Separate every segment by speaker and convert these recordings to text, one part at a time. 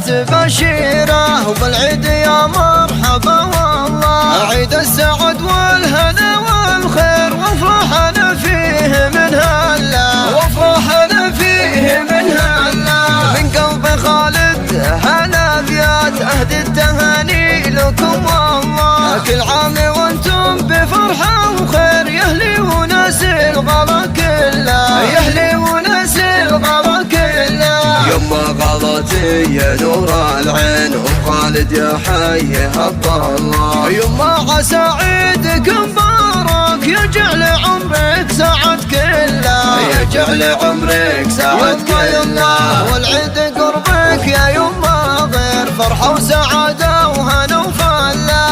Speaker 1: هلت بشيره وبالعيد يا مرحبا والله، عيد السعد والهنا والخير وافرحنا فيه من هلا، وافرحنا فيه من هلا. من قلب خالد هلا بيات اهدي التهاني لكم والله، كل عام وانتم بفرحه وخير يا اهلي وناس الغلا كله، يا اهلي وناس الغلا كله.
Speaker 2: يما غلطي يا نور العين وخالد يا حيها الله،
Speaker 1: يما عسى عيدك مبارك يجعل عمرك سعد كله،
Speaker 2: يجعل عمرك سعد كله.
Speaker 1: والعيد قربك يا يما غير فرحة وسعادة وهنا وفلا،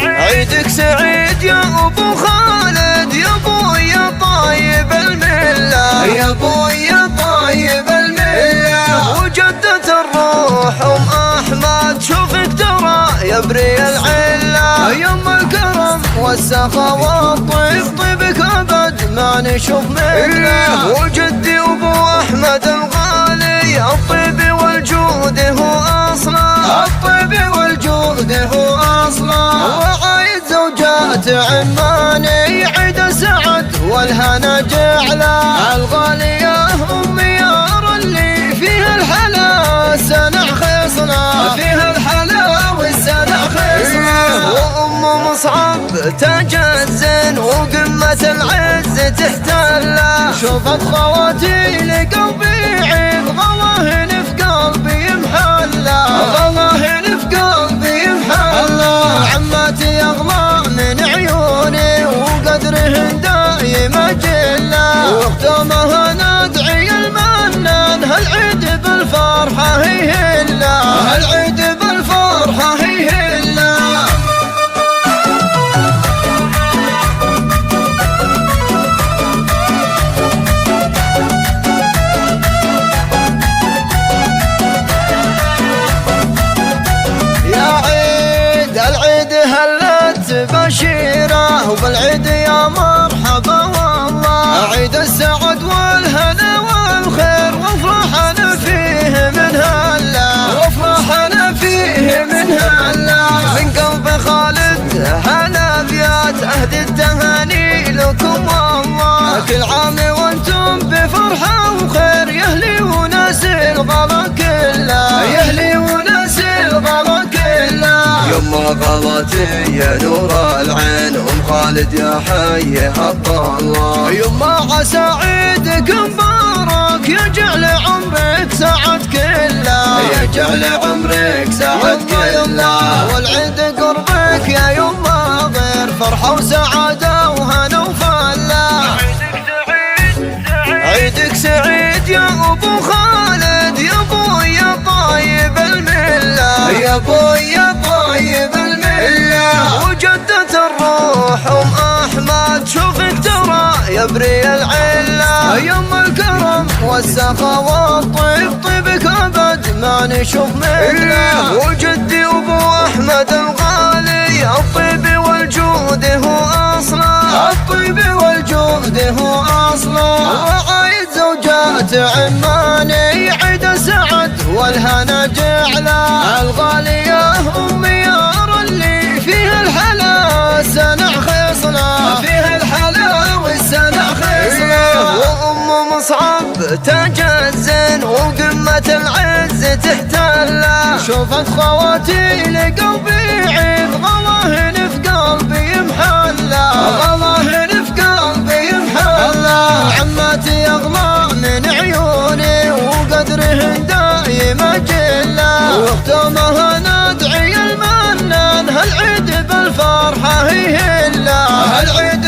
Speaker 1: عيدك سعيد يا ابو خالد يا ابوي يا طيب المله،
Speaker 2: يا ابوي يا طيب المله.
Speaker 1: وجدة الروح ام احمد شوفك ترى يبري العله، يما الكرم والسخاء والطيب طيبك ابد ما نشوف مثله. وجدي ابو احمد الغالي الطيب والجود هو اصله، الطيب والجود هو اصله. وعايد زوجات عماني عيد السعد والهنا جعله، الغالية ام يار اللي فيها الحلا سنع خصنا، فيها الحلا والسنع خصنا. وام مصعب تاج الزين وقمة العز تحتله، شوفت خواتي لقلبي عيد غلاهن في قلبي محله، غلاهن في قلبي محله. عماتي اغلى من عيوني وقدرهن دايم اجله، واختامها ندعي المنان هالعيد بالفرحه هي هلا، هالعيد بالفرحه هي هلا. بشيره وبالعيد يا مرحبا والله، عيد السعد والهنا والخير وافرحنا فيه من هلا، وافرحنا فيه من هلا. من قلب خالد هلا بيات اهدي التهاني لكم والله، كل عام وانتم بفرحه وخير يا اهلي وناس الغلا كله، يا اهلي وناس الغلا كله.
Speaker 2: يما غلطي يا نور العين ام خالد يا حيها الله،
Speaker 1: يما عسى عيدك مبارك يجعل عمرك سعد كله،
Speaker 2: يجعل عمرك سعد كله.
Speaker 1: والعيد قربك يا يما غير فرحة وسعادة وهنا وفلا، عيدك سعيد يا ابو خالد يا ابوي يا طيب المله،
Speaker 2: يا ابوي يا طيب المله.
Speaker 1: وجدة الروح ام احمد شوفك ترى يبري العله، يما الكرم والسخاء والطيب طيبك ابد ما نشوف مثله. وجدي ابو احمد الغالي الطيب والجود هو اصله، الطيب والجود هو اصله. وعايد زوجات عماني عيد السعد والهنا جعله، الغالية ام يار اللي فيها الحلا سنع خصنا، فيها الحلا والسنع خصنا. وام مصعب تاج الزين وقمة العز تحتله، شوفت خواتي لقلبي عيد غلاهن في قلبي محله، غلاهن في قلبي محله. عماتي اغلى من عيوني وقدرهن دايم اجله، واختامها ندعي المنان هالعيد بالفرحه هي هلا، هالعيد